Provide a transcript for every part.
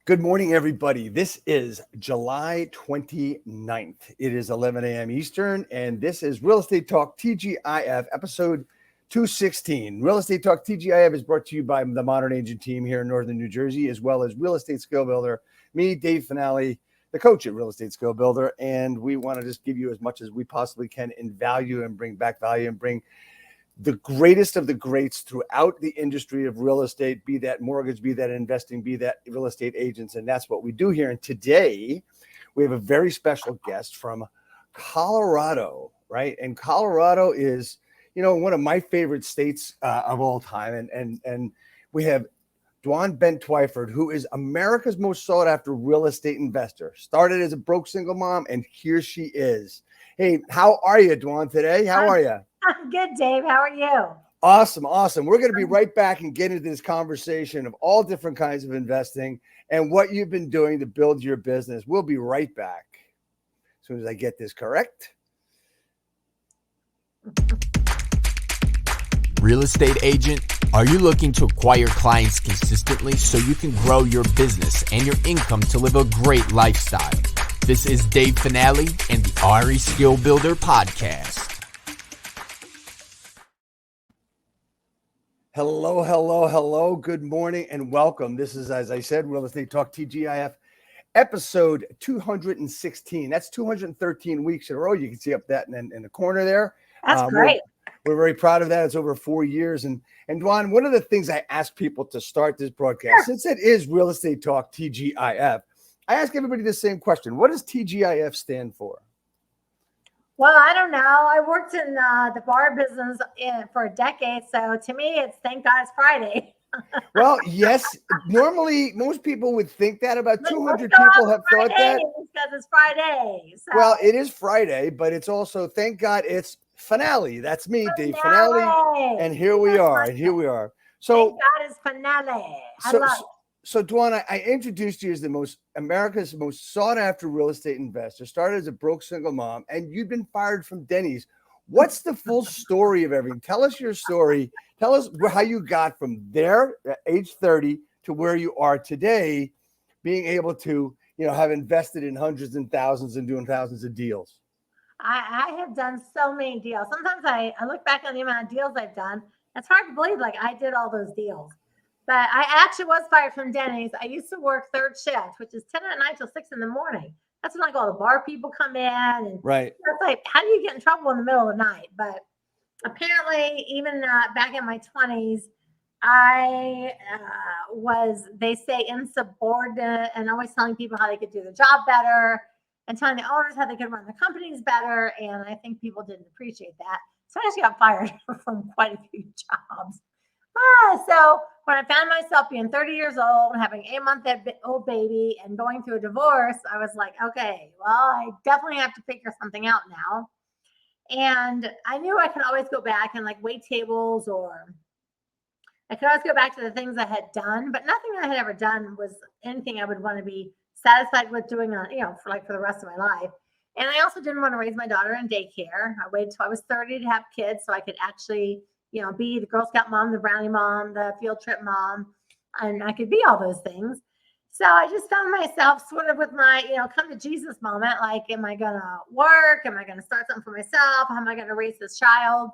Good morning, everybody. This is July 29th. It is 11 a.m. Eastern, and this is Real Estate Talk TGIF, episode 216. Real Estate Talk TGIF is brought to you by the Modern Agent team here in Northern New Jersey, as well as Real Estate Skill Builder, me, Dave Finale, the coach at Real Estate Skill Builder, and we want to just give you as much as we possibly can in value and bring back value and bring the greatest of the greats throughout the industry of real estate, be that mortgage, be that investing, be that real estate agents. And that's what we do here. And today we have a very special guest from Colorado, right? And Colorado is, one of my favorite states of all time. And we have Dwan Bent-Twyford, who is America's most sought after real estate investor. Started as a broke single mom, and here she is. Hey, how are you, Dwan, today? How are you? I'm good, Dave. How are you? Awesome. We're going to be right back and get into this conversation of all different kinds of investing and what you've been doing to build your business. We'll be right back as soon as I get this correct. Real estate agent, are you looking to acquire clients consistently so you can grow your business and your income to live a great lifestyle? This is Dave Finale and the RE Skill Builder podcast. Hello. Good morning and welcome. This is, as I said, Real Estate Talk TGIF, episode 216. That's 213 weeks in a row. You can see up that in the corner there. That's great. We're very proud of that. It's over 4 years. And Dwan, one of the things I ask people to start this broadcast, since it is Real Estate Talk TGIF, I ask everybody the same question. What does TGIF stand for? Well, I don't know. I worked in the bar business for a decade. So to me, it's thank God it's Friday. Well, yes. Normally, most people would think that. About 200 people have thought that. Because it's Friday. So. Well, it is Friday, but it's also, thank God, it's finale. That's me, Dave Finale. And here we are. So, thank God it's finale. I love it. So, Dwan, I introduced you as America's most sought after real estate investor. Started as a broke single mom, and you've been fired from Denny's. What's the full story of everything? Tell us your story. Tell us how you got from there at age 30 to where you are today, being able to, have invested in hundreds and thousands and doing thousands of deals. I have done so many deals. Sometimes I look back on the amount of deals I've done. It's hard to believe, like, I did all those deals. But I actually was fired from Denny's. I used to work third shift, which is 10 at night till 6 in the morning. That's when, like, all the bar people come in. And right. It's like, how do you get in trouble in the middle of the night? But apparently, even back in my 20s, I was, they say, insubordinate and always telling people how they could do the job better and telling the owners how they could run the companies better. And I think people didn't appreciate that. So I actually got fired from quite a few jobs. So when I found myself being 30 years old, having a 8-month-old baby and going through a divorce, I was like, okay, well, I definitely have to figure something out now. And I knew I could always go back and, like, wait tables, or I could always go back to the things I had done, but nothing I had ever done was anything I would want to be satisfied with doing for the rest of my life. And I also didn't want to raise my daughter in daycare. I waited till I was 30 to have kids so I could actually be the Girl Scout mom, the brownie mom, the field trip mom, and I could be all those things. So I just found myself sort of with my, come to Jesus moment. Like, am I going to work? Am I going to start something for myself? How am I going to raise this child?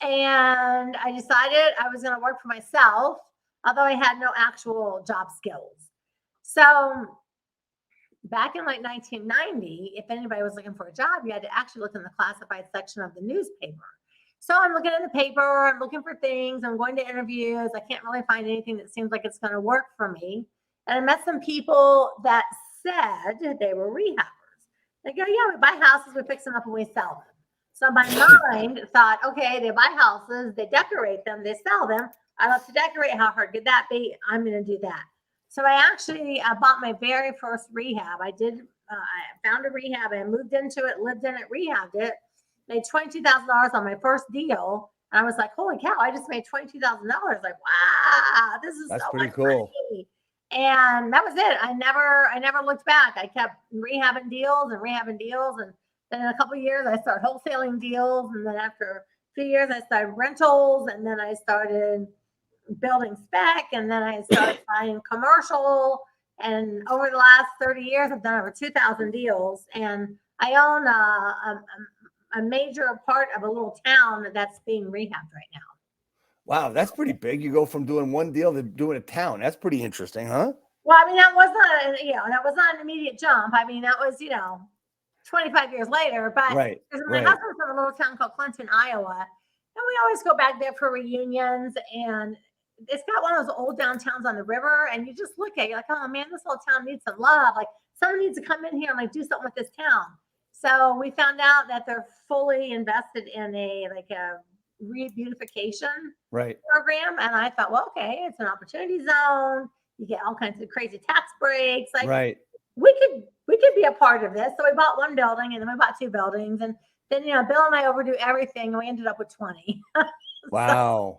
And I decided I was going to work for myself, although I had no actual job skills. So back in like 1990, if anybody was looking for a job, you had to actually look in the classified section of the newspaper. So I'm looking in the paper, I'm looking for things, I'm going to interviews. I can't really find anything that seems like it's going to work for me. And I met some people that said they were rehabbers. They go, yeah, we buy houses, we fix them up, and we sell them. So my mind thought, okay, they buy houses, they decorate them, they sell them. I love to decorate. How hard could that be? I'm going to do that. So I actually bought my very first rehab. I found a rehab and moved into it, lived in it, rehabbed it. Made $22,000 on my first deal. And I was like, holy cow, I just made $22,000. Like, wow, that's so pretty much cool. money. And that was it. I never looked back. I kept rehabbing deals. And then in a couple of years, I started wholesaling deals. And then after a few years, I started rentals. And then I started building spec. And then I started buying commercial. And over the last 30 years, I've done over 2,000 deals. And I own a major part of a little town that's being rehabbed right now. Wow, that's pretty big. You go from doing one deal to doing a town. That's pretty interesting, huh? Well, I mean, that was not an immediate jump. I mean, that was, 25 years later. But Right, my right. husband's from a little town called Clinton, Iowa. And we always go back there for reunions. And it's got one of those old downtowns on the river. And you just look at it, you're like, oh man, this whole town needs some love. Like someone needs to come in here and like do something with this town. So we found out that they're fully invested in a re-beautification program. And I thought, well, okay, it's an opportunity zone. You get all kinds of crazy tax breaks. Like we could be a part of this. So we bought one building and then we bought two buildings. And then, Bill and I overdo everything and we ended up with 20. Wow.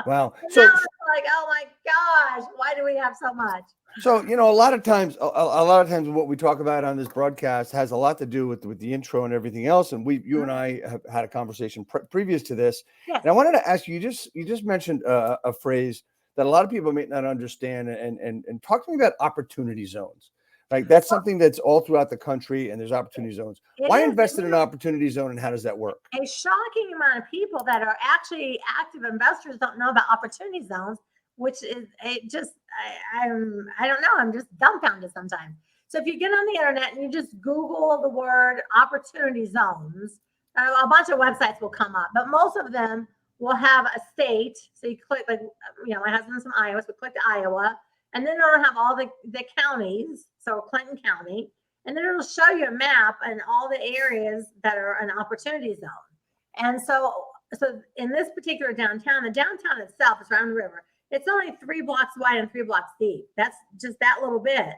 Wow. So it's like, oh my gosh, why do we have so much? So, a lot of times what we talk about on this broadcast has a lot to do with the intro and everything else. And you and I have had a conversation previous to this. Yes. And I wanted to ask you, you just mentioned a phrase that a lot of people may not understand and talking about opportunity zones. Like that's something that's all throughout the country and there's opportunity zones. Why invest in an opportunity zone and how does that work? A shocking amount of people that are actually active investors don't know about opportunity zones, which is I don't know. I'm just dumbfounded sometimes. So if you get on the internet and you just Google the word opportunity zones, a bunch of websites will come up, but most of them will have a state. So you click my husband's from Iowa, so click Iowa, and then it'll have all the counties. So Clinton County, and then it'll show you a map and all the areas that are an opportunity zone. And so in this particular downtown, the downtown itself is around the river. It's only 3 blocks wide and 3 blocks deep. That's just that little bit.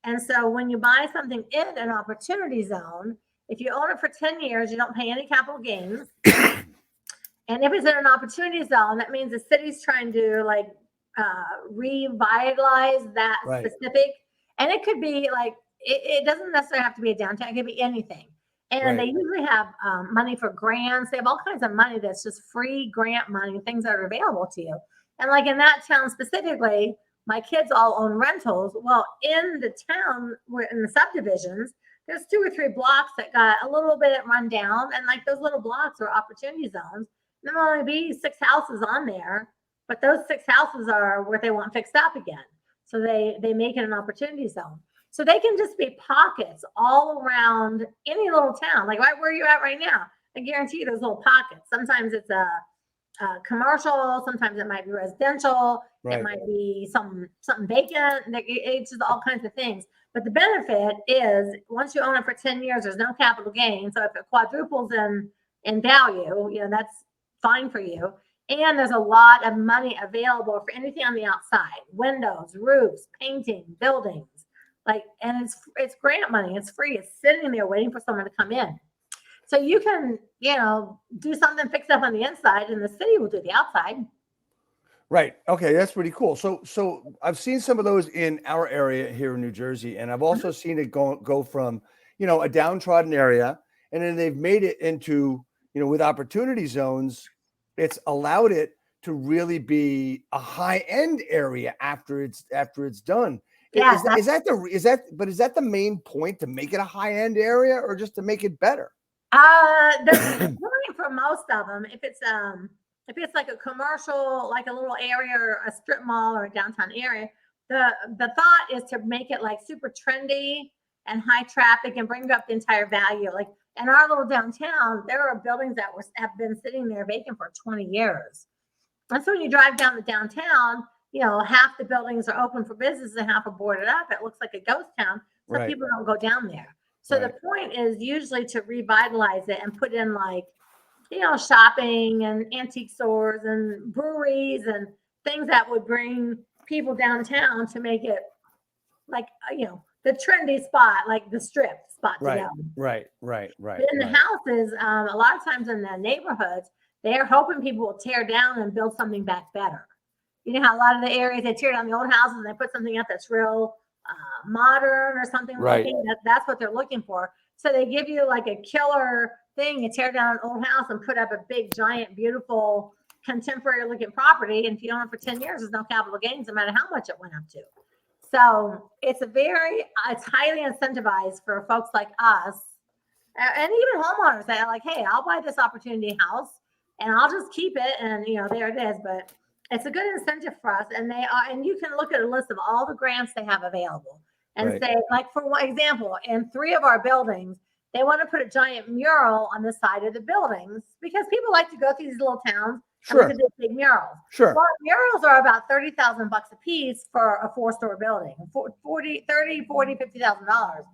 And so when you buy something in an opportunity zone, if you own it for 10 years, you don't pay any capital gains. And if it's in an opportunity zone, that means the city's trying to revitalize that specific. And it could be it doesn't necessarily have to be a downtown. It could be anything. And they usually have money for grants. They have all kinds of money that's just free grant money, things that are available to you. And like in that town specifically, my kids all own rentals. Well, in the town, in the subdivisions, there's 2 or 3 blocks that got a little bit run down. And like those little blocks are opportunity zones. There'll only be 6 houses on there, but those 6 houses are what they want fixed up again. So they make it an opportunity zone. So they can just be pockets all around any little town, like right where you're at right now. I guarantee you there's little pockets. Sometimes it's a commercial, sometimes it might be residential, it might be something vacant. It's just all kinds of things. But the benefit is once you own it for 10 years, there's no capital gain. So if it quadruples in value, that's fine for you. And there's a lot of money available for anything on the outside: windows, roofs, painting, buildings. And it's grant money. It's free. It's sitting there waiting for someone to come in. So you can, do something fixed up on the inside, and the city will do the outside. Right. Okay, that's pretty cool. So I've seen some of those in our area here in New Jersey, and I've also seen it go from a downtrodden area, and then they've made it into with opportunity zones. It's allowed it to really be a high-end area after it's done. Yeah, is that the main point, to make it a high-end area or just to make it better? The point for most of them, if it's like a commercial, like a little area or a strip mall or a downtown area, the thought is to make it like super trendy and high traffic and bring up the entire value. Like in our little downtown, there are buildings that have been sitting there vacant for 20 years. And so when you drive down the downtown, half the buildings are open for business and half are boarded up. It looks like a ghost town. So people don't go down there. So the point is usually to revitalize it and put in shopping and antique stores and breweries and things that would bring people downtown to make it the trendy spot, like the strip spot to go. Right. But in the houses, a lot of times in the neighborhoods, they're hoping people will tear down and build something back better. You know how a lot of the areas they tear down the old houses and they put something up that's real modern or something like that. That's what they're looking for. So they give you like a killer thing. You tear down an old house and put up a big, giant, beautiful, contemporary looking property. And if you own it for 10 years, there's no capital gains, no matter how much it went up to. So it's highly incentivized for folks like us and even homeowners that are like, hey, I'll buy this opportunity house and I'll just keep it. And, there it is. But it's a good incentive for us. And and you can look at a list of all the grants they have available and say, like, for one example, in 3 of our buildings, they want to put a giant mural on the side of the buildings because people like to go through these little towns and look at these big murals. Sure. Well, murals are about $30,000 a piece for a 4-story building, $50,000.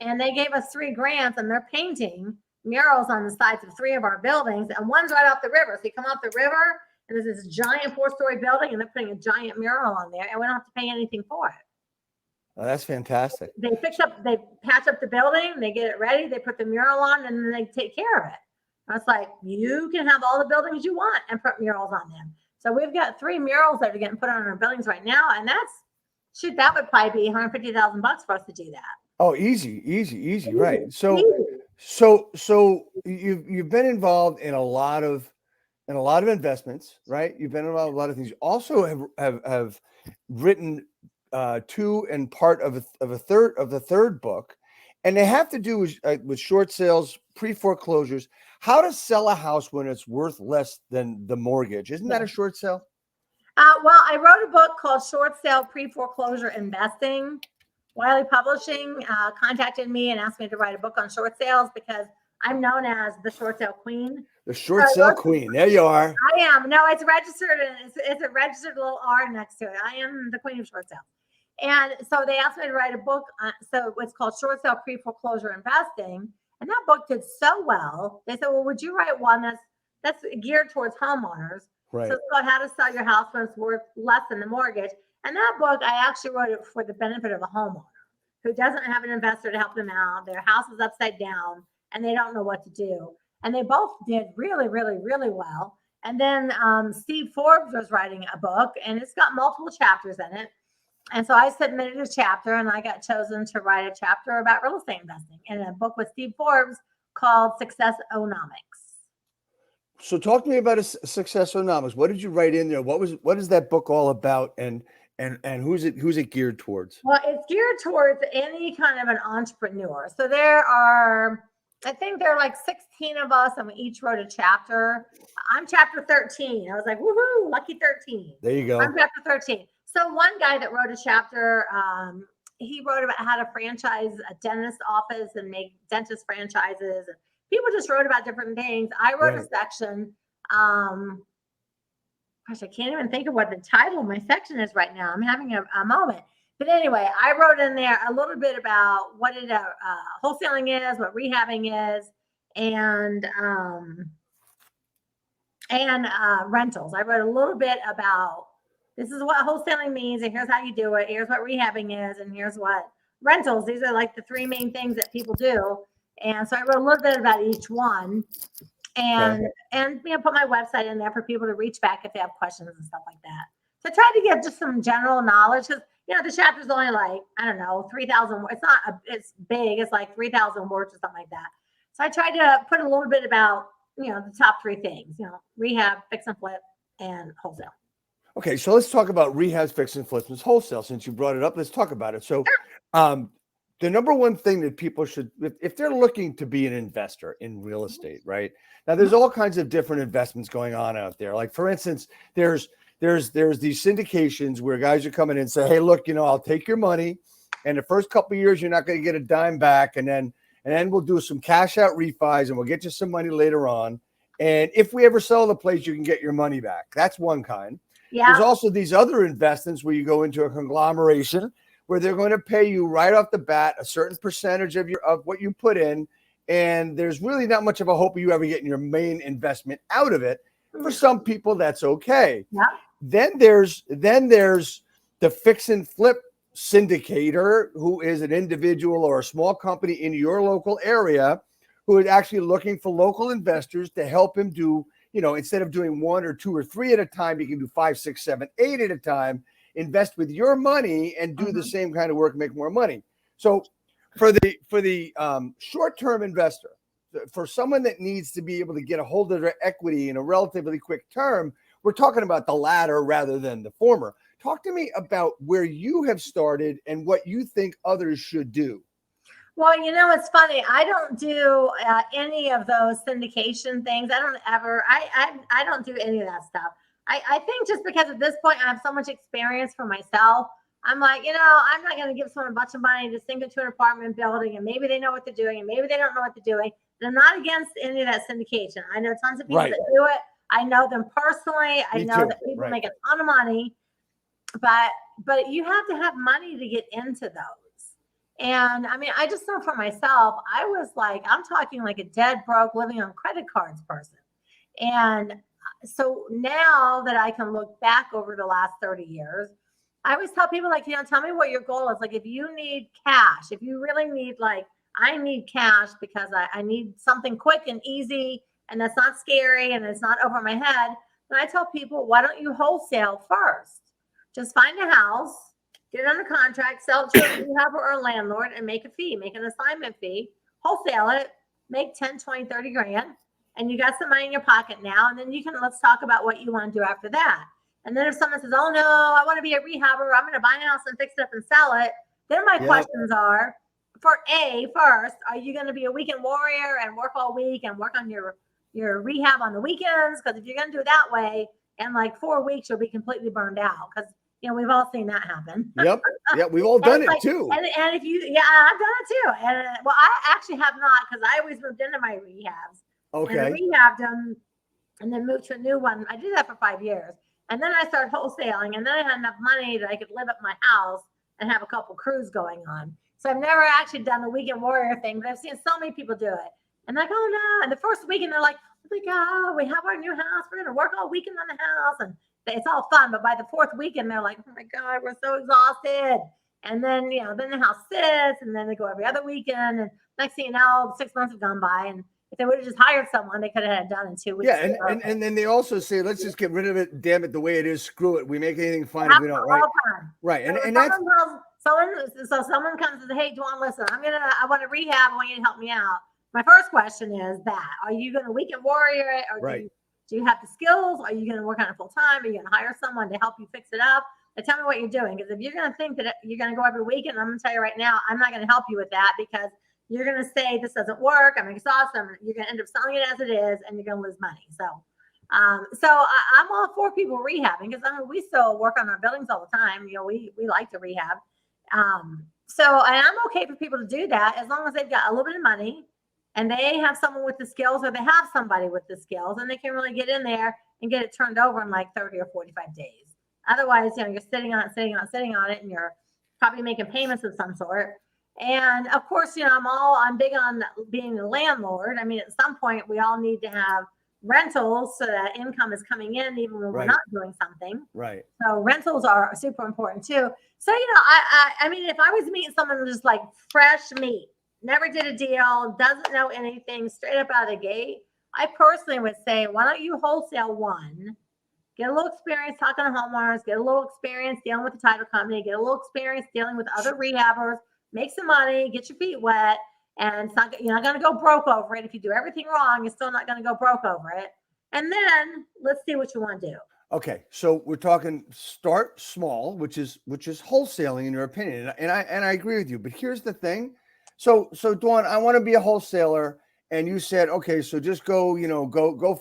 And they gave us 3 grants, and they're painting murals on the sides of 3 of our buildings, and one's right off the river. So you come off the river, and there's this giant 4-story building, and they're putting a giant mural on there, and we don't have to pay anything for it. Oh, that's fantastic. They patch up the building, they get it ready, they put the mural on, and then they take care of it. And it's like, you can have all the buildings you want and put murals on them. So we've got 3 murals that are getting put on our buildings right now, and that would probably be $150,000 for us to do that. Oh, easy, right? So you've been involved in a lot of investments, right? You've been involved in a lot of things. You also have written 2 and part of the third book, and they have to do with short sales, pre-foreclosures, how to sell a house when it's worth less than the mortgage. Isn't that a short sale? Well, I wrote a book called Short Sale Pre-Foreclosure Investing. Wiley Publishing contacted me and asked me to write a book on short sales because I'm known as the short sale queen. The short sale queen. There you are. I am. No, it's registered. It's a registered little R next to it. I am the queen of short sales. And so they asked me to write a book. So it's called Short Sale Pre-Foreclosure Investing. And that book did so well. They said, well, would you write one that's geared towards homeowners? Right. So it's about how to sell your house when it's worth less than the mortgage. And that book, I actually wrote it for the benefit of a homeowner who doesn't have an investor to help them out. Their house is upside down and they don't know what to do. And they both did really, really, really well. And then Steve Forbes was writing a book, and it's got multiple chapters in it. And so I submitted a chapter, and I got chosen to write a chapter about real estate investing in a book with Steve Forbes called SuccessOnomics. So talk to me about SuccessOnomics. What did you write in there? What is that book all about? And who's it geared towards? Well, it's geared towards any kind of an entrepreneur. So I think there are like 16 of us, and we each wrote a chapter. I'm chapter 13. I was like, woohoo, lucky 13. There you go. I'm chapter 13. So one guy that wrote a chapter, he wrote about how to franchise a dentist office and make dentist franchises. And people just wrote about different things. I wrote a section. Gosh, I can't even think of what the title of my section is right now. I'm having a moment. But anyway, I wrote in there a little bit about what wholesaling is, what rehabbing is, and rentals. I wrote a little bit about this is what wholesaling means, and here's how you do it. Here's what rehabbing is, and here's what rentals. These are like the 3 main things that people do. And so I wrote a little bit about each one, and put my website in there for people to reach back if they have questions and stuff like that. So I tried to give just some general knowledge because the chapter's only like, I don't know, 3,000. It's big. It's like 3,000 words or something like that. So I tried to put a little bit about the top 3 things. Rehab, fix and flip, and wholesale. Okay, so let's talk about rehabs, fix and flips, and wholesale. Since you brought it up, let's talk about it. So, the number one thing that people should, if they're looking to be an investor in real estate, right? Now, there's all kinds of different investments going on out there. Like, for instance, there's these syndications where guys are coming in and say, hey, look, I'll take your money, and the first couple of years you're not going to get a dime back, and then we'll do some cash out refis, and we'll get you some money later on. And if we ever sell the place, you can get your money back. That's one kind. Yeah. There's also these other investments where you go into a conglomeration where they're going to pay you right off the bat a certain percentage of what you put in, and there's really not much of a hope of you ever getting your main investment out of it. For some people, that's okay. Yeah. Then there's the fix and flip syndicator, who is an individual or a small company in your local area who is actually looking for local investors to help him do, instead of doing 1 or 2 or 3 at a time, you can do 5, 6, 7, 8 at a time, invest with your money and do the same kind of work, make more money. So for the short-term investor, for someone that needs to be able to get a hold of their equity in a relatively quick term, we're talking about the latter rather than the former. Talk to me about where you have started and what you think others should do. Well, it's funny. I don't do any of those syndication things. I don't do any of that stuff. I think just because at this point I have so much experience for myself, I'm like, I'm not going to give someone a bunch of money to sink into an apartment building, and maybe they know what they're doing and maybe they don't know what they're doing. And I'm not against any of that syndication. I know tons of people that do it. I know them personally. I know that people make a ton of money, but you have to have money to get into those. And I mean, I just know for myself, I was like, I'm talking like a dead broke living on credit cards person. And so now that I can look back over the last 30 years, I always tell people, like, tell me what your goal is. Like, if you need cash, if you really need, like, I need cash because I need something quick and easy and that's not scary and it's not over my head, then I tell people, why don't you wholesale first? Just find a house, get it under contract, sell it to a rehabber or a landlord, and make a fee, make an assignment fee, wholesale it, make 10, 20, 30 grand, and you got some money in your pocket now, and then let's talk about what you want to do after that. And then if someone says, oh no, I want to be a rehabber, I'm going to buy a house and fix it up and sell it, then my questions are, first, are you going to be a weekend warrior and work all week and work on your rehab on the weekends? Because if you're going to do it that way, in like 4 weeks, you'll be completely burned out. Because we've all seen that happen. Yep. Yeah, we've all done it too. And if I've done it too. And well, I actually have not, because I always moved into my rehabs. Okay. And rehabbed them and then moved to a new one. I did that for 5 years. And then I started wholesaling, and then I had enough money that I could live at my house and have a couple crews going on. So I've never actually done the weekend warrior thing, but I've seen so many people do it. And they're like, oh no. And the first weekend, they're like, oh my God, we have our new house. We're going to work all weekend on the house. And it's all fun. But by the fourth weekend, they're like, oh my God, we're so exhausted. And then, then the house sits, and then they go every other weekend. And next thing you know, 6 months have gone by. And if they would have just hired someone, they could have had it done in 2 weeks. Yeah, and then they also say, let's just get rid of it. Damn it, the way it is. Screw it. We make anything fine if we don't. Right. And that's someone comes and says, hey, Dwan, listen, I want to rehab. I want you to help me out. My first question is that, are you going to weekend warrior it, or do you have the skills? Are you going to work on it full time? Are you going to hire someone to help you fix it up? And tell me what you're doing. Because if you're going to think that you're going to go every weekend, I'm going to tell you right now, I'm not going to help you with that, because you're going to say this doesn't work. I'm exhausted. You're going to end up selling it as it is, and you're going to lose money. So I'm all for people rehabbing, because we still work on our buildings all the time. We like to rehab. And I'm okay for people to do that as long as they've got a little bit of money and they have someone with the skills, or they have somebody with the skills, and they can really get in there and get it turned over in like 30 or 45 days. Otherwise, you're sitting on it, and you're probably making payments of some sort. And of course, I'm big on being a landlord. I mean, at some point we all need to have rentals so that income is coming in even when we're not doing something. Right. So rentals are super important too. So, I mean, if I was meeting someone who's just like fresh meat, never did a deal, doesn't know anything, straight up out of the gate, I personally would say, why don't you wholesale one? Get a little experience talking to homeowners, get a little experience dealing with the title company, get a little experience dealing with other rehabbers, make some money, get your feet wet, and you're not going to go broke over it. If you do everything wrong, you're still not going to go broke over it. And then let's see what you want to do. Okay, so we're talking start small, which is wholesaling in your opinion, and I agree with you. But here's the thing, so Dwan, I want to be a wholesaler, and you said, okay, so just go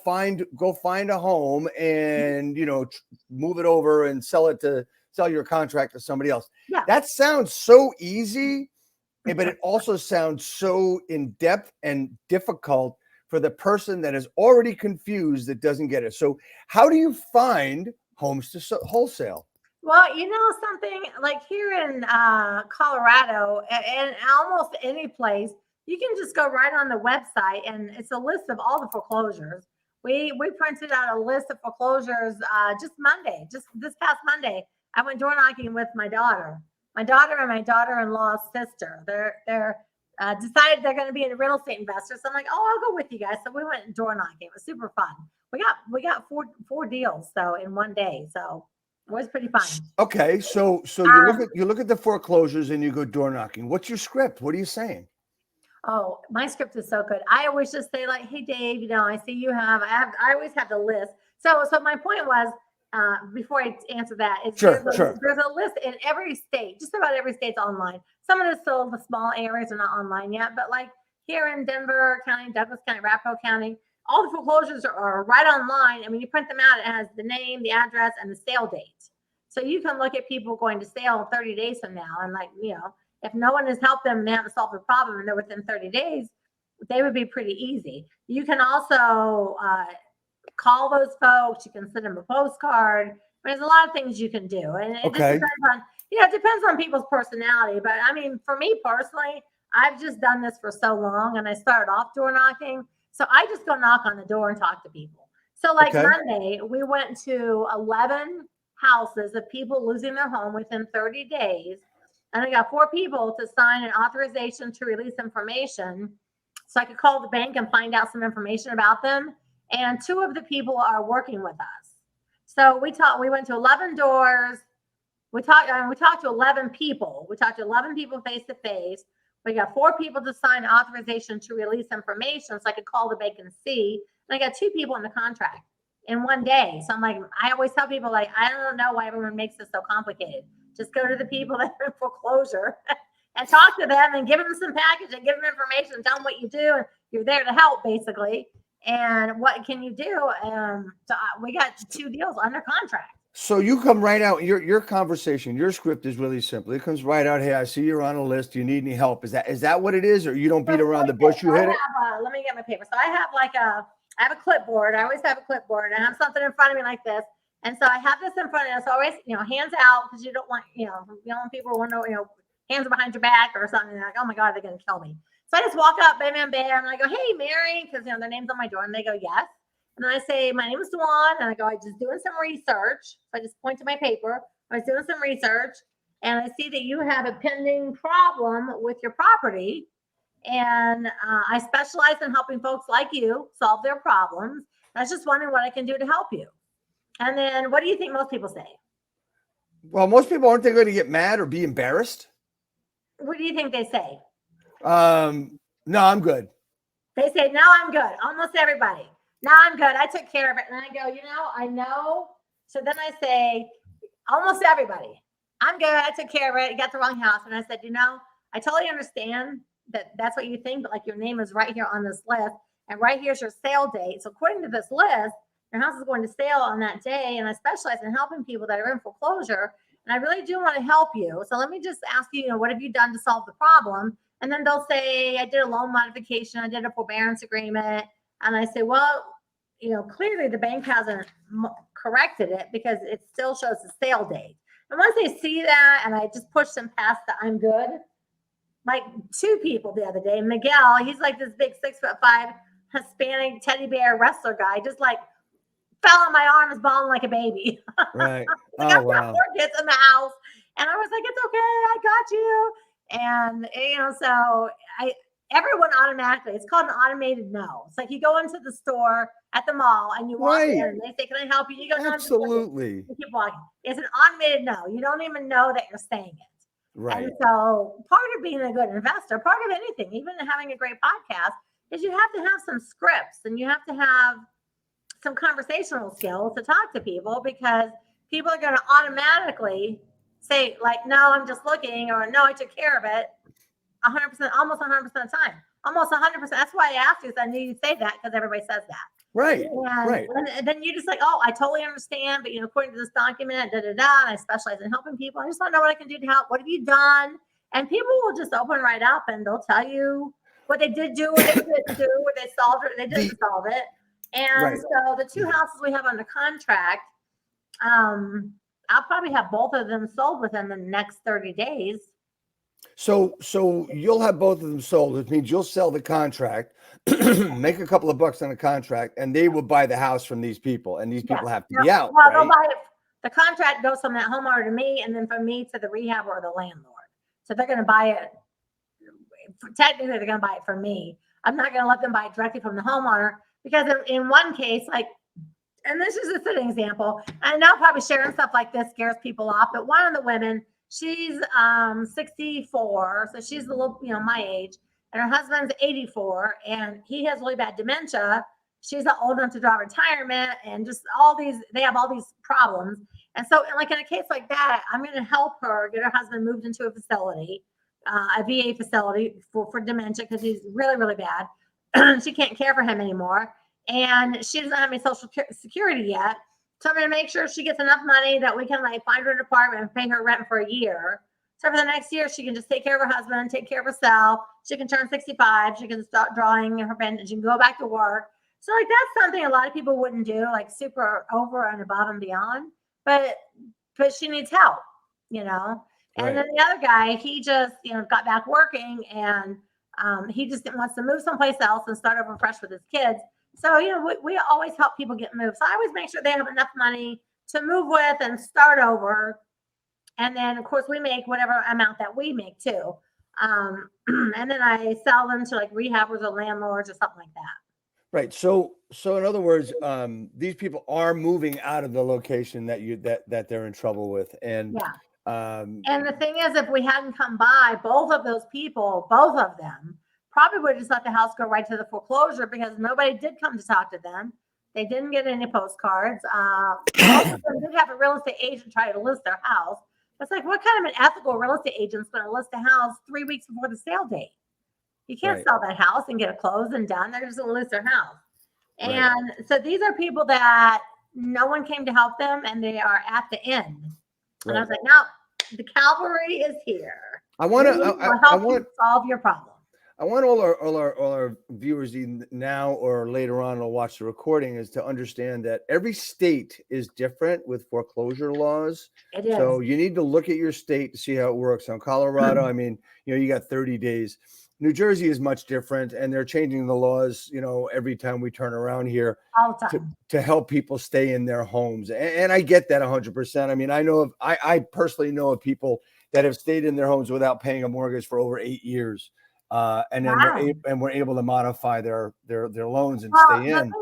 find a home and move it over and sell your contract to somebody else. Yeah, that sounds so easy, but it also sounds so in depth and difficult for the person that is already confused, that doesn't get it. So how do you find homes to wholesale? Well, something like here in Colorado and almost any place, you can just go right on the website, and it's a list of all the foreclosures. We printed out a list of foreclosures just this past Monday. I went door knocking with my daughter and my daughter-in-law's sister. They're decided they're going to be a real estate investor. So I'm like, oh, I'll go with you guys. So we went door knocking. It was super fun. We got four deals in one day. So it was pretty fun. Okay, so you look at the foreclosures and you go door knocking. What's your script? What are you saying? Oh, my script is so good. I always just say like, hey Dave, I see you I always have the list. So my point was, before I answer that, is Sure, there's a list in every state, just about every state's online. Some of the still the small areas are not online yet, but like here in Denver County, Douglas County, Arapahoe County, all the foreclosures are right online. And when you print them out, it has the name, the address, and the sale date. So you can look at people going to sale 30 days from now. And like, if no one has helped them and they haven't solved the problem and they're within 30 days, they would be pretty easy. You can also call those folks. You can send them a postcard. There's a lot of things you can do. And it just depends on, it depends on people's personality. But I mean, for me personally, I've just done this for so long and I started off door knocking. So I just go knock on the door and talk to people. So like Monday, we went to 11 houses of people losing their home within 30 days. And I got 4 people to sign an authorization to release information so I could call the bank and find out some information about them. And 2 of the people are working with us. So we went to 11 doors. We talked to 11 people. We talked to 11 people face to face. We got 4 people to sign authorization to release information so I could call the bank and see. And I got 2 people in the contract in one day. So I'm like, I always tell people, like, I don't know why everyone makes this so complicated. Just go to the people that are in foreclosure and talk to them and give them some package and give them information and tell them what you do. And you're there to help, basically. And what can you do? So we got 2 deals under contract. So you come right out. Your conversation, your script is really simple. It comes right out. Hey, I see you're on a list. Do you need any help? Is that what it is, or you don't beat around the bush? You hit it. Let me get my paper. So I have a clipboard. I always have a clipboard. I have something in front of me like this. And so I have this in front of me. So always, hands out, because you don't want, people wonder, hands are behind your back or something. Like, oh my God, they're going to kill me. So I just walk up, bam, bam, bam, and I go, hey, Mary, because their name's on my door, and they go, yes. And then I say, my name is Dwan, and I go, I'm just doing some research. So I just point to my paper. I was doing some research, and I see that you have a pending problem with your property. And I specialize in helping folks like you solve their problems. I was just wondering what I can do to help you. And then what do you think most people say? Well, most people, aren't they going to get mad or be embarrassed? What do you think they say? No, I'm good. They say, no, I'm good. Almost everybody. No, I'm good. I took care of it. And I go, I know. So then I say, almost everybody, I'm good. I took care of it. You got the wrong house. And I said, I totally understand that that's what you think, but like your name is right here on this list. And right here's your sale date. So according to this list, your house is going to sale on that day. And I specialize in helping people that are in foreclosure. And I really do want to help you. So let me just ask you, what have you done to solve the problem? And then they'll say, I did a loan modification. I did a forbearance agreement. And I say, well, clearly the bank hasn't corrected it because it still shows the sale date. And once they see that, and I just push them past the I'm good, like 2 people the other day, Miguel, he's like this big 6'5" Hispanic teddy bear wrestler guy, just like fell on my arm, is bawling like a baby. Right. Like, I've got 4 kids in the house. And I was like, it's okay, I got you. And, so everyone automatically, it's called an automated no. It's like you go into the store at the mall and you walk in and they say, can I help you? You go, no, absolutely. You keep walking. It's an automated no. You don't even know that you're saying it. Right. And so part of being a good investor, part of anything, even having a great podcast, is you have to have some scripts and you have to have some conversational skills to talk to people, because people are going to automatically say, like, no, I'm just looking, or no, I took care of it 100%, almost 100% of the time. Almost 100%. That's why I asked you, because I knew you'd say that, because everybody says that. Right. And then you just like, oh, I totally understand. But, according to this document, and I specialize in helping people. I just want to know what I can do to help. What have you done? And people will just open right up and they'll tell you what they did do, what they didn't do, what they solved it, they didn't solve it. And so the 2 houses we have under contract, I'll probably have both of them sold within the next 30 days. So you'll have both of them sold, which means you'll sell the contract, make a couple of bucks on the contract, and they will buy the house from these people, and these people have to be out. Well, right? they'll buy it. The contract goes from that homeowner to me, and then from me to the rehab or the landlord. So they're going to buy it. Technically, they're going to buy it from me. I'm not going to let them buy it directly from the homeowner, because in one case, like, and this is just an example, I know probably sharing stuff like this scares people off, but one of the women, she's 64, so she's a little, my age, and her husband's 84, and he has really bad dementia, she's old enough to draw retirement, and just they have all these problems. And so, like in a case like that, I'm going to help her get her husband moved into a facility, a VA facility for dementia, because he's really, really bad. She can't care for him anymore, and she doesn't have any social security yet. So I'm going to make sure she gets enough money that we can like find her an apartment and pay her rent for a year. So for the next year, she can just take care of her husband, take care of herself. She can turn 65. She can start drawing her pension. She can go back to work. So like that's something a lot of people wouldn't do, like super over and above and beyond. But she needs help, you know. And Right. then the other guy, he just got back working, and he just wants to move someplace else and start over fresh with his kids. So we always help people get moved. So I always make sure they have enough money to move with and start over. And then, of course, we make whatever amount that we make too. And then I sell them to like rehabbers or landlords or something like that. Right. So in other words, these people are moving out of the location that they're in trouble with. And yeah. And the thing is, if we hadn't come by, both of them probably would have just let the house go right to the foreclosure, because nobody did come to talk to them. They didn't get any postcards. Most of them did have a real estate agent try to list their house. It's like, what kind of an ethical real estate agent is going to list a house 3 weeks before the sale date? You can't sell that house and get it closed and done. They're just going to lose their house. And so these are people that no one came to help them, and they are at the end. And I was like, no, the cavalry is here. I want to help you solve your problem. I want all our viewers now or later on will watch the recording is to understand that every state is different with foreclosure laws. It is. So you need to look at your state to see how it works. On Colorado, I mean, you got 30 days. New Jersey is much different, and they're changing the laws, every time we turn around here all the time to help people stay in their homes. And I get that 100%. I mean, I personally know of people that have stayed in their homes without paying a mortgage for over 8 years. And then we're able to modify their loans and stay in.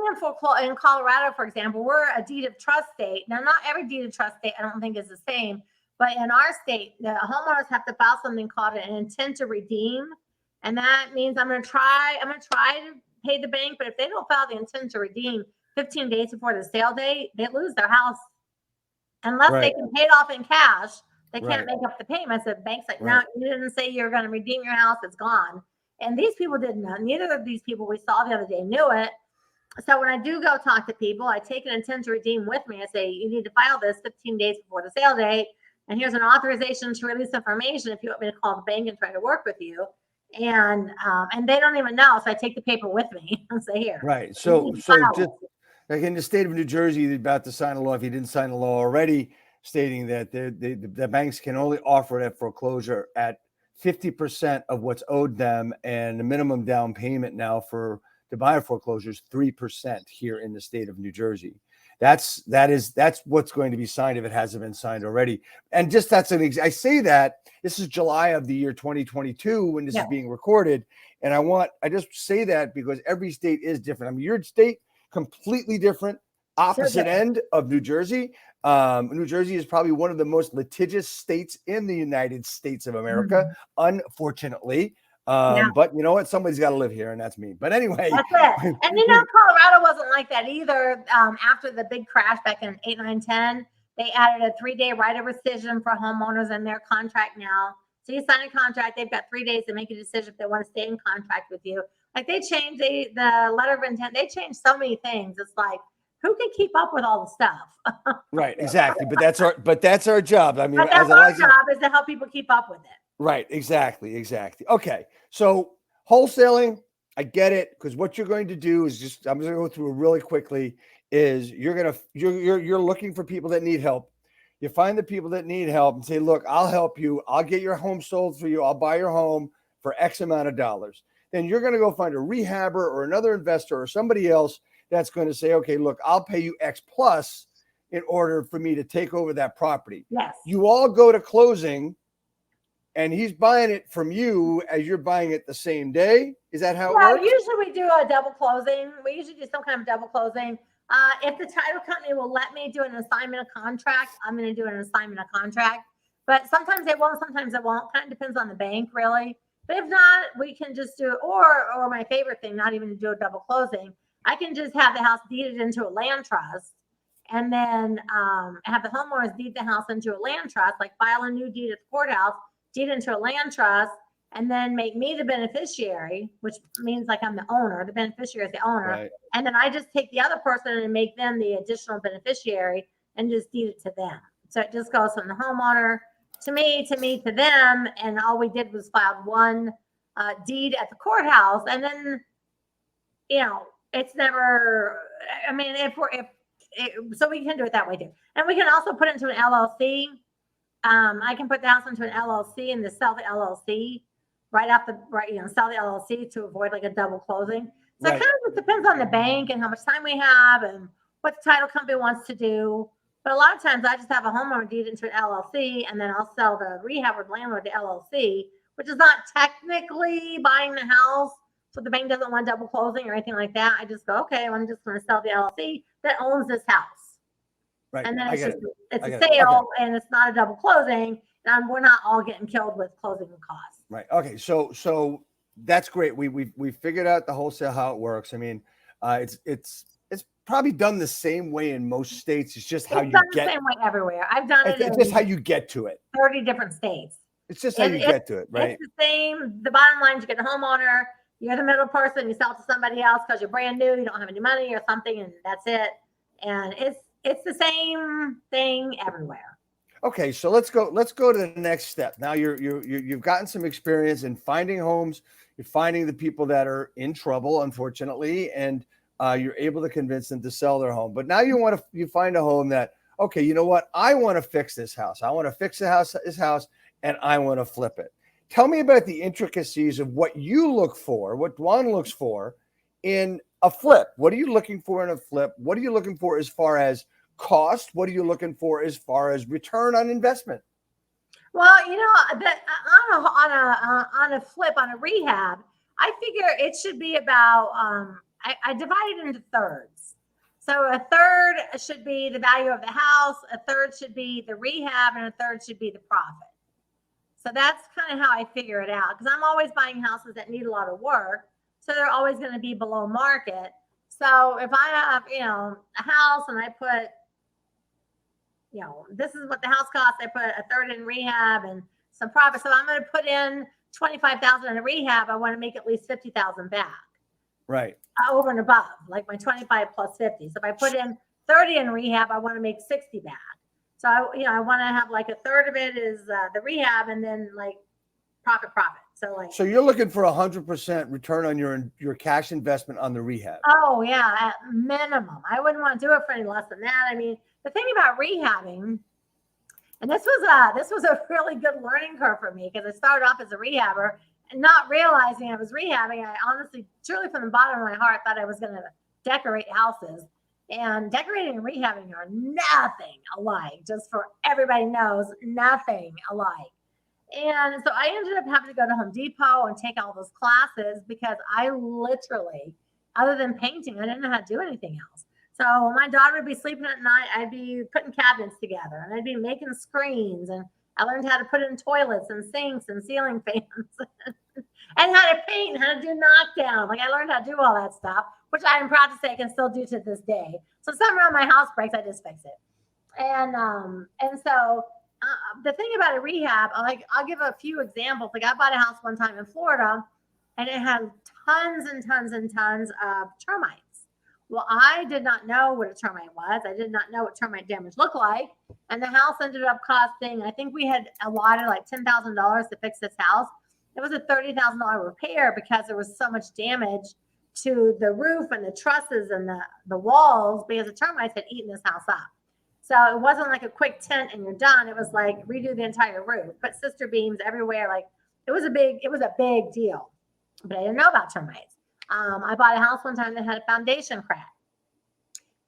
In Colorado, for example, we're a deed of trust state. Now, not every deed of trust state, I don't think, is the same. But in our state, the homeowners have to file something called an intent to redeem. And that means I'm going to try to pay the bank. But if they don't file the intent to redeem 15 days before the sale date, they lose their house. Unless they can pay it off in cash, they can't make up the payments. The bank's like, no, you didn't say you're going to redeem your house. It's gone. And these people didn't know. Neither of these people we saw the other day knew it. So when I do go talk to people, I take an intent to redeem with me. I say, you need to file this 15 days before the sale date. And here's an authorization to release information if you want me to call the bank and try to work with you. And they don't even know. So I take the paper with me and say, here. Right. So just like in the state of New Jersey, they're about to sign a law. If you didn't sign a law already, stating that the banks can only offer that foreclosure at 50% of what's owed them, and the minimum down payment now to buy a foreclosure is 3% here in the state of New Jersey. That's what's going to be signed if it hasn't been signed already. And just I say that this is July of the year 2022 when this is being recorded, and I just say that because every state is different. I mean, your state completely different, opposite end of New Jersey. New Jersey is probably one of the most litigious states in the United States of America, unfortunately. But you know what? Somebody's got to live here, and that's me. But anyway. That's it. And Colorado wasn't like that either. After the big crash back in 8, 9, 10, they added a 3-day right of rescission for homeowners in their contract now. So you sign a contract, they've got 3 days to make a decision if they want to stay in contract with you. Like they changed the letter of intent. They changed so many things. It's like, who can keep up with all the stuff? Right, exactly. But that's our job. I mean, that's our job is to help people keep up with it. Right, exactly. Okay, so wholesaling, I get it, because what you're going to do is I'm going to go through it really quickly. Is you're looking for people that need help. You find the people that need help and say, look, I'll help you. I'll get your home sold for you. I'll buy your home for X amount of dollars. Then you're going to go find a rehabber or another investor or somebody else that's going to say, okay, look, I'll pay you X plus in order for me to take over that property. Yes. You all go to closing and he's buying it from you as you're buying it the same day. Is that how it works? Usually we do a double closing. We usually do some kind of double closing. If the title company will let me do an assignment of contract, I'm going to do an assignment of contract. But sometimes they won't, sometimes it won't. Kind of depends on the bank, really. But if not, we can just do it. Or my favorite thing, not even to do a double closing. I can just have the house deeded into a land trust, and then have the homeowners deed the house into a land trust, like file a new deed at the courthouse, deed into a land trust, and then make me the beneficiary, which means like I'm the owner. The beneficiary is the owner. Right. And then I just take the other person and make them the additional beneficiary and just deed it to them. So it just goes from the homeowner to me, to them. And all we did was filed one deed at the courthouse. And then, it's never, I mean, so we can do it that way too. And we can also put it into an LLC. I can put the house into an LLC and just sell the LLC sell the LLC to avoid like a double closing. So Right. it kind of just depends on the bank and how much time we have and what the title company wants to do. But a lot of times I just have a homeowner deed into an LLC, and then I'll sell the rehab or landlord the LLC, which is not technically buying the house. So the bank doesn't want double closing or anything like that. I just go, okay, I'm just going to sell the LLC that owns this house. Right. And then I it's get just it. it's I a get it. sale, Okay. and it's not a double closing, and we're not all getting killed with closing costs. Right. Okay. So that's great. We figured out the wholesale how it works. I mean, it's probably done the same way in most states. It's just how It's you done the get. same way everywhere. I've done it It's in just how you get to it. 30 different states. It's just how you get to it, right? It's the same. The bottom line is you get a homeowner, you're the middle person, you sell it to somebody else because you're brand new, you don't have any money or something, and that's it. And it's the same thing everywhere. Okay, so let's go to the next step. Now you've gotten some experience in finding homes. You're finding the people that are in trouble, unfortunately, and you're able to convince them to sell their home. But now you find a home that, okay, you know what? I want to fix this house. I want to fix this house, and I want to flip it. Tell me about the intricacies of what you look for, what Dwan looks for in a flip. What are you looking for in a flip? What are you looking for as far as cost? What are you looking for as far as return on investment? Well, on a flip, on a rehab, I figure it should be about I divide it into thirds. So a third should be the value of the house, a third should be the rehab, and a third should be the profit. So that's kind of how I figure it out, because I'm always buying houses that need a lot of work, so they're always going to be below market. So if I have a house and I put this is what the house costs, I put a third in rehab and some profit. So I'm going to put in $25,000 in a rehab. I want to make at least $50,000 back. Right. Over and above, like my 25 plus 50. So if I put in 30 in rehab, I want to make 60 back. So I want to have like a third of it is the rehab, and then like profit. So you're looking for 100% return on your cash investment on the rehab. Oh yeah, at minimum. I wouldn't want to do it for any less than that. I mean, the thing about rehabbing, and this was a really good learning curve for me, because I started off as a rehabber and not realizing I was rehabbing. I honestly, truly from the bottom of my heart, thought I was going to decorate houses. And decorating and rehabbing are nothing alike. Just for everybody knows, nothing alike. And so I ended up having to go to Home Depot and take all those classes, because I literally, other than painting, I didn't know how to do anything else. So when my daughter would be sleeping at night, I'd be putting cabinets together, and I'd be making screens, and I learned how to put in toilets and sinks and ceiling fans and how to paint and how to do knockdown. Like, I learned how to do all that stuff, which I am proud to say I can still do to this day. So somehow my house breaks, I just fix it. And so the thing about a rehab, I'll give a few examples. Like, I bought a house one time in Florida, and it had tons and tons and tons of termites. Well, I did not know what a termite was. I did not know what termite damage looked like. And the house ended up costing, I think we had allotted like $10,000 to fix this house. It was a $30,000 repair, because there was so much damage to the roof and the trusses and the walls, because the termites had eaten this house up. So it wasn't like a quick tint and you're done. It was like redo the entire roof, put sister beams everywhere. Like, it was a big deal. But I didn't know about termites. I bought a house one time that had a foundation crack.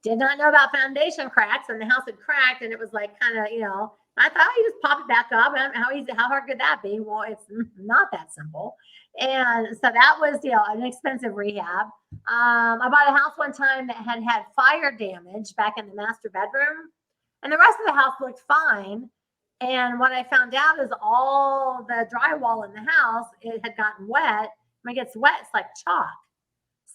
Did not know about foundation cracks, and the house had cracked, and it was like kind of, I thought, you just pop it back up. How hard could that be? Well, it's not that simple. And so that was, an expensive rehab. I bought a house one time that had fire damage back in the master bedroom, and the rest of the house looked fine. And what I found out is all the drywall in the house, it had gotten wet. When it gets wet, it's like chalk.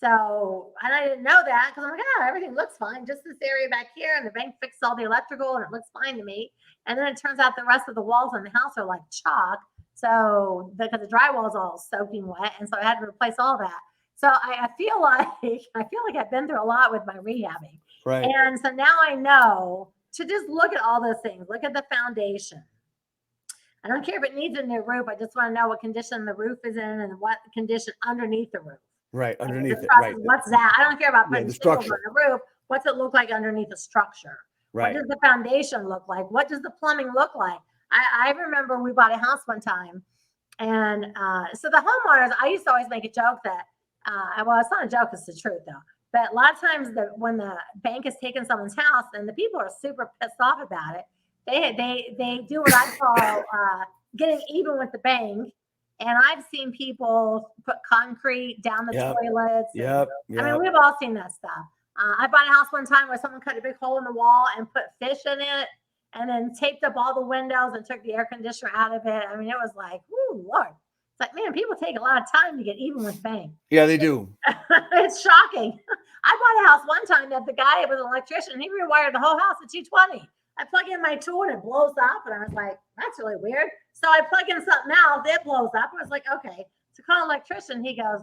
So, and I didn't know that because I'm like, oh, everything looks fine. Just this area back here, and the bank fixed all the electrical, and it looks fine to me. And then it turns out the rest of the walls in the house are like chalk. So, because the drywall is all soaking wet, and so I had to replace all that. So I feel like I've been through a lot with my rehabbing. Right. And so now I know to just look at all those things. Look at the foundation. I don't care if it needs a new roof. I just want to know what condition the roof is in and what condition underneath the roof. Right. Underneath it. Process, Right. what's that? I don't care about putting the shingles structure. on the roof. What's it look like underneath the structure? Right. What does the foundation look like? What does the plumbing look like? I remember we bought a house one time, and so the homeowners, I used to always make a joke that, well, it's not a joke, it's the truth though. But a lot of times when the bank is taking someone's house and the people are super pissed off about it, they do what I call getting even with the bank. And I've seen people put concrete down the toilets. Yep. I mean, we've all seen that stuff. I bought a house one time where someone cut a big hole in the wall and put fish in it and then taped up all the windows and took the air conditioner out of it. I mean, it was like, whoo, Lord. It's like, man, people take a lot of time to get even with bank. Yeah, they do. It's shocking. I bought a house one time that the guy was an electrician. He rewired the whole house at 220. I plug in my tool and it blows up. And I was like, that's really weird. So I plug in something else, it blows up. I was like, okay. So call an electrician. He goes,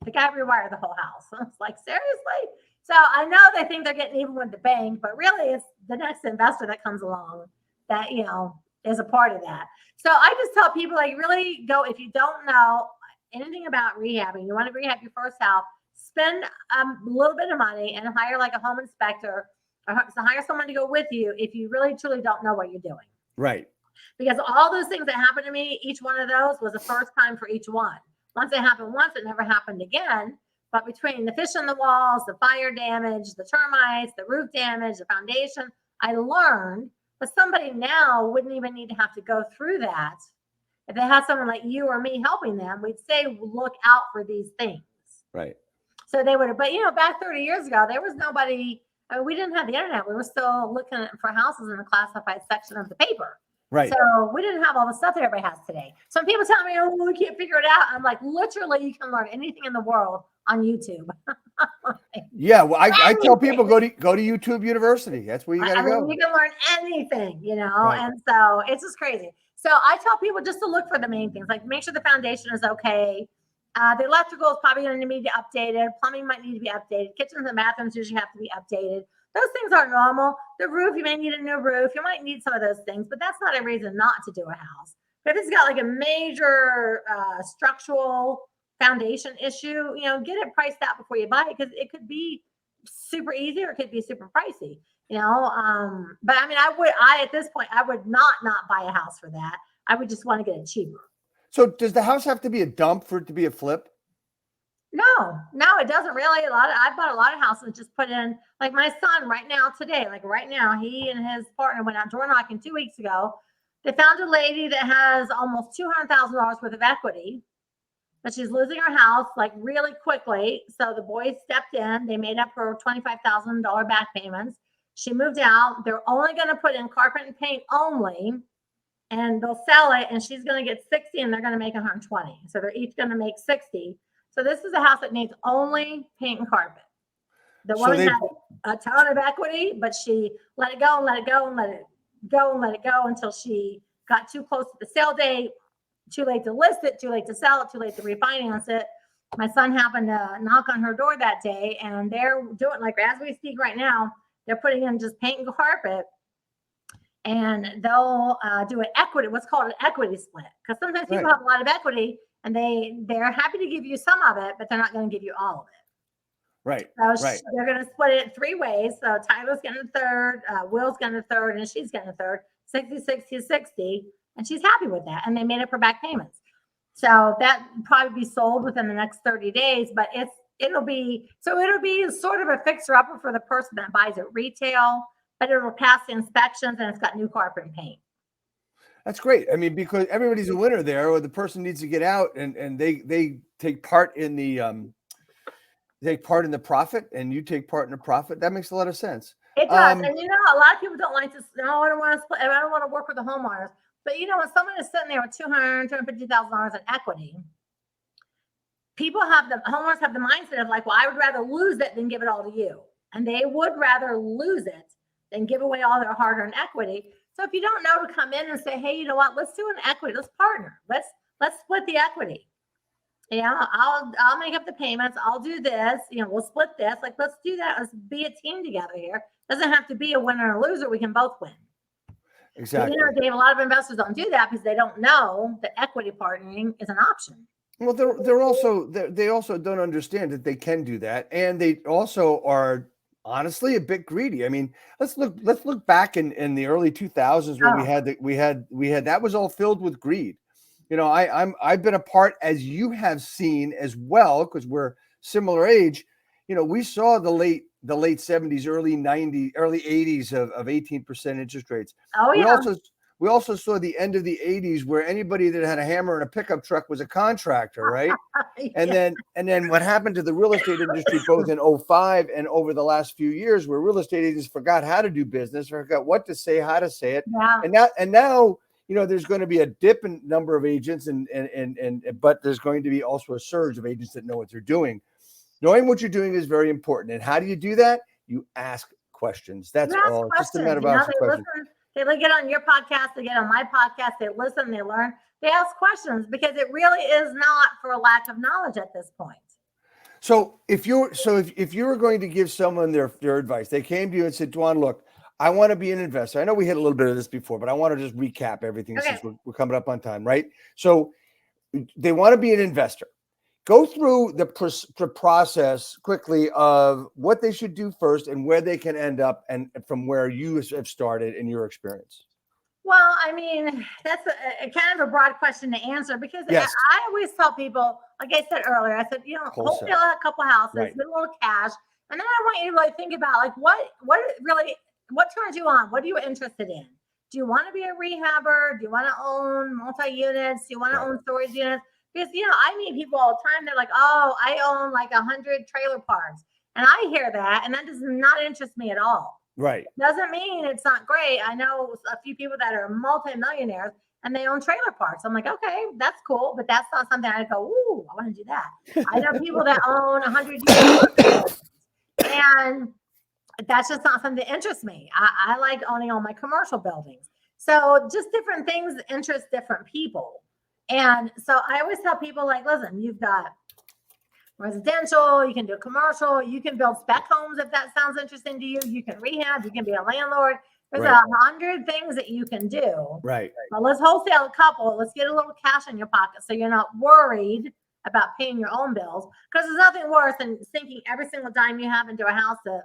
the guy rewired the whole house. I was like, seriously? So I know they think they're getting even with the bank, but really it's the next investor that comes along that, you know, is a part of that. So I just tell people, like, really go, if you don't know anything about rehabbing, you want to rehab your first house, spend a little bit of money and hire like a home inspector or hire someone to go with you if you really truly don't know what you're doing. Right. Because all those things that happened to me, each one of those was the first time for each one. Once it happened once, it never happened again. But between the fish in the walls, the fire damage, the termites, the roof damage, the foundation, I learned. But somebody now wouldn't even need to have to go through that. If they had someone like you or me helping them, we'd say, look out for these things. Right. So they would have, but you know, back 30 years ago, there was nobody, I mean, we didn't have the internet. We were still looking for houses in the classified section of the paper. Right. So we didn't have all the stuff that everybody has today. Some people tell me, oh, we can't figure it out. I'm like, literally, you can learn anything in the world on YouTube. Yeah. Well, I tell people go to YouTube University. That's where you got to go. You can learn anything, you know, Right. and so it's just crazy. So I tell people just to look for the main things, like make sure the foundation is okay. The electrical is probably going to need to be updated. Plumbing might need to be updated. Kitchens and bathrooms usually have to be updated. Those things are normal. The roof, you may need a new roof. You might need some of those things, but that's not a reason not to do a house. But if it's got like a major structural foundation issue, you know, get it priced out before you buy it, because it could be super easy or it could be super pricey, you know. But I mean, at this point, I would not buy a house for that. I would just want to get it cheaper. So does the house have to be a dump for it to be a flip? No, it doesn't really. I bought a lot of houses and just put in, like my son right now, he and his partner went out door knocking 2 weeks ago. They found a lady that has almost $200,000 worth of equity, but she's losing her house like really quickly. So the boys stepped in. They made up her $25,000 back payments. She moved out. They're only going to put in carpet and paint only, and they'll sell it. And she's going to get 60, and they're going to make 120. So they're each going to make 60. So this is a house that needs only paint and carpet. The woman had a ton of equity, but she let it go and let it go and let it go and let it go until she got too close to the sale date. Too late to list it, too late to sell it, too late to refinance it. My son happened to knock on her door that day, and they're doing, like, as we speak right now, they're putting in just paint and carpet, and they'll do an equity, what's called an equity split. Because sometimes people have a lot of equity, and they're happy to give you some of it, but they're not going to give you all of it. Right. So they're going to split it 3 ways. So Tyler's getting a third, Will's getting a third, and she's getting a third. 60, 60, 60. And she's happy with that. And they made up her back payments. So that will probably be sold within the next 30 days. But it'll be sort of a fixer-upper for the person that buys it retail, but it'll pass the inspections, and it's got new carpet and paint. That's great. I mean, because everybody's a winner there, or the person needs to get out and they take part in the profit, and you take part in the profit. That makes a lot of sense. It does. And you know, a lot of people don't like to, no, I don't want to work with the homeowners. But you know, when someone is sitting there with $250,000 in equity, homeowners have the mindset of like, well, I would rather lose it than give it all to you. And they would rather lose it than give away all their hard-earned equity. So if you don't know to come in and say, hey, you know what, let's do an equity, let's partner. Let's split the equity. Yeah, I'll make up the payments. I'll do this. We'll split this. Like, let's do that. Let's be a team together here. Doesn't have to be a winner or a loser. We can both win. Exactly. But, Dave, a lot of investors don't do that because they don't know that equity partnering is an option. Well, they also don't understand that they can do that, and they also are honestly a bit greedy. I mean, let's look back in the early 2000s when we had that was all filled with greed. I've been a part, as you have seen as well, because we're similar age. We saw the late 70s, early 90s, early 80s of 18% interest rates. Oh yeah. We also saw the end of the 80s where anybody that had a hammer and a pickup truck was a contractor, right? Yeah. And then what happened to the real estate industry both in 2005 and over the last few years, where real estate agents forgot how to do business, forgot what to say, how to say it. Yeah. And now there's going to be a dip in number of agents but there's going to be also a surge of agents that know what they're doing. Knowing what you're doing is very important. And how do you do that? You ask questions. That's all. Just a matter of asking questions. They get on your podcast, they get on my podcast, they listen, they learn, they ask questions, because it really is not for a lack of knowledge at this point. So if you were going to give someone their advice, they came to you and said, Dwan, look, I want to be an investor. I know we hit a little bit of this before, but I want to just recap everything since we're coming up on time, right? So they want to be an investor. Go through the process quickly of what they should do first and where they can end up, and from where you have started in your experience. Well, I mean, that's a kind of a broad question to answer, because I always tell people, like I said earlier, I said, wholesale a couple houses, right, with a little cash. And then I want you to really think about like what turns you on? What are you interested in? Do you want to be a rehabber? Do you want to own multi-units? Do you want to own storage units? Because, I meet people all the time. They're like, oh, I own like 100 trailer parks. And I hear that, and that does not interest me at all. Right. Doesn't mean it's not great. I know a few people that are multi-millionaires and they own trailer parks. I'm like, okay, that's cool. But that's not something I go, ooh, I want to do that. I know people that own 100 units. And that's just not something that interests me. I like owning all my commercial buildings. So just different things interest different people. And so I always tell people, like, listen, you've got residential, you can do commercial, you can build spec homes if that sounds interesting to you. You can rehab, you can be a landlord. There's 100 things that you can do. Right. Well, let's wholesale a couple. Let's get a little cash in your pocket so you're not worried about paying your own bills. Because there's nothing worse than sinking every single dime you have into a house to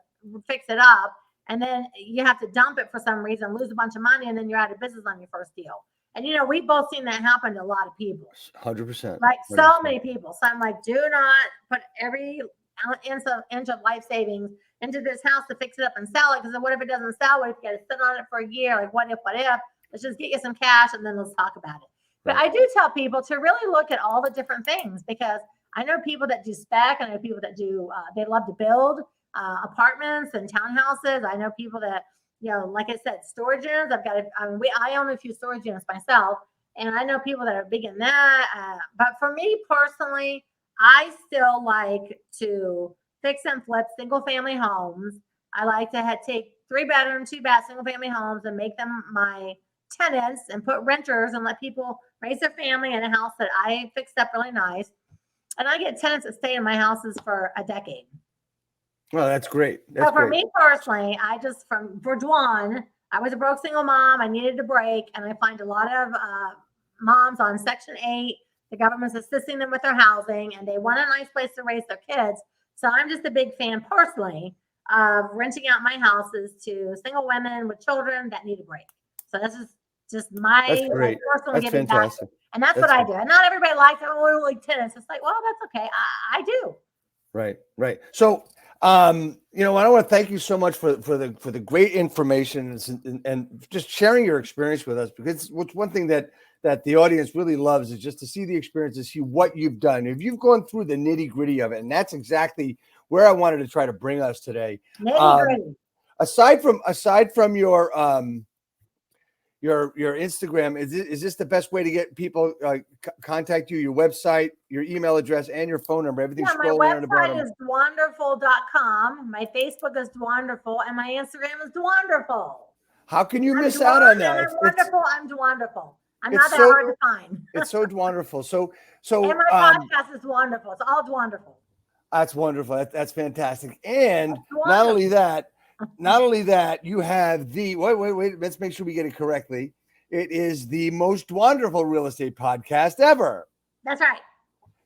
fix it up, and then you have to dump it for some reason, lose a bunch of money, and then you're out of business on your first deal. And we've both seen that happen to a lot of people. 100%. Like 100%. So many people. So I'm like, do not put every inch of life savings into this house to fix it up and sell it. Because what if it doesn't sell? What if you got to sit on it for a year? Like, what if? Let's just get you some cash and then let's talk about it. But I do tell people to really look at all the different things, because I know people that do spec. I know people that do, they love to build apartments and townhouses. I know people that, like I said, storage units. I own a few storage units myself, and I know people that are big in that. But for me personally, I still like to fix and flip single family homes. I like to take 3-bedroom, 2-bath single family homes and make them my tenants and put renters and let people raise their family in a house that I fixed up really nice. And I get tenants that stay in my houses for a decade. Well, that's great. So for me personally, for Dwan, I was a broke single mom. I needed a break. And I find a lot of moms on Section 8, the government's assisting them with their housing, and they want a nice place to raise their kids. So I'm just a big fan personally of renting out my houses to single women with children that need a break. So this is just my personal giving back. And that's what I do. And not everybody likes it. Oh, like tenants. It's like, well, that's okay. I do. Right. So, I want to thank you so much for the great information and just sharing your experience with us, because what's one thing that the audience really loves is just to see the experience, to see what you've done. If you've gone through the nitty gritty of it, and that's exactly where I wanted to try to bring us today. Nitty gritty. Aside from your your Instagram. Is this the best way to get people contact you? Your website, your email address, and your phone number. Everything's scrolling there on the bottom. My website is dwanderful.com. My Facebook is Dwanderful, and my Instagram is Dwanderful. How can you miss out on that? I'm wonderful. I'm Dwanderful. I'm it's not that so- hard to find. It's so wonderful. So And my podcast is wonderful. It's all Dwanderful. That's wonderful. That's fantastic. And not only that, you have the wait. Let's make sure we get it correctly. It is the most wonderful real estate podcast ever. That's right.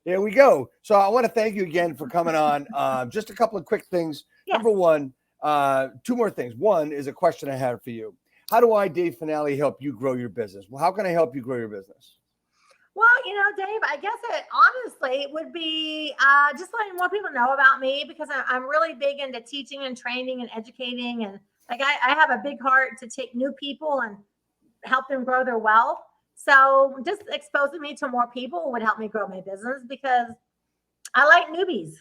There we go. So I want to thank you again for coming on. Just a couple of quick things. Yes. Number one, two more things. One is a question I have for you. How do I, Dave Finale, help you grow your business? Well, how can I help you grow your business? Well, Dave, I guess it honestly would be just letting more people know about me, because I'm really big into teaching and training and educating. And like I have a big heart to take new people and help them grow their wealth. So just exposing me to more people would help me grow my business, because I like newbies.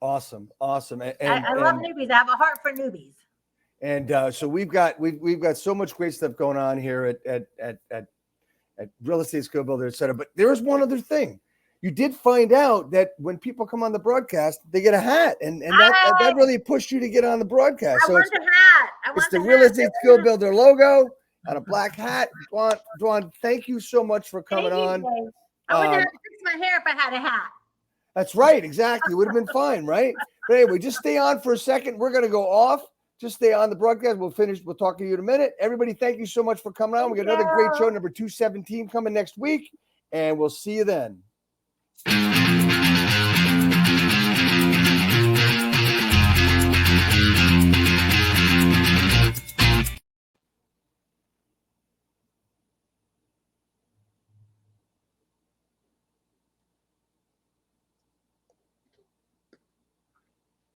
Awesome. And I love newbies. I have a heart for newbies. And so we've got so much great stuff going on here at Real Estate Skill Builder, et cetera. But there is one other thing. You did find out that when people come on the broadcast, they get a hat, and that really pushed you to get on the broadcast. I want the hat. It's the Real Estate Skill Builder logo on a black hat. Dwan, thank you so much for coming on. Dave. I wouldn't have to fix my hair if I had a hat. That's right, exactly. It would have been fine, right? But anyway, just stay on for a second. We're going to go off. Just stay on the broadcast. We'll finish. We'll talk to you in a minute. Everybody, thank you so much for coming on. We got another great show, number 217, coming next week, and we'll see you then.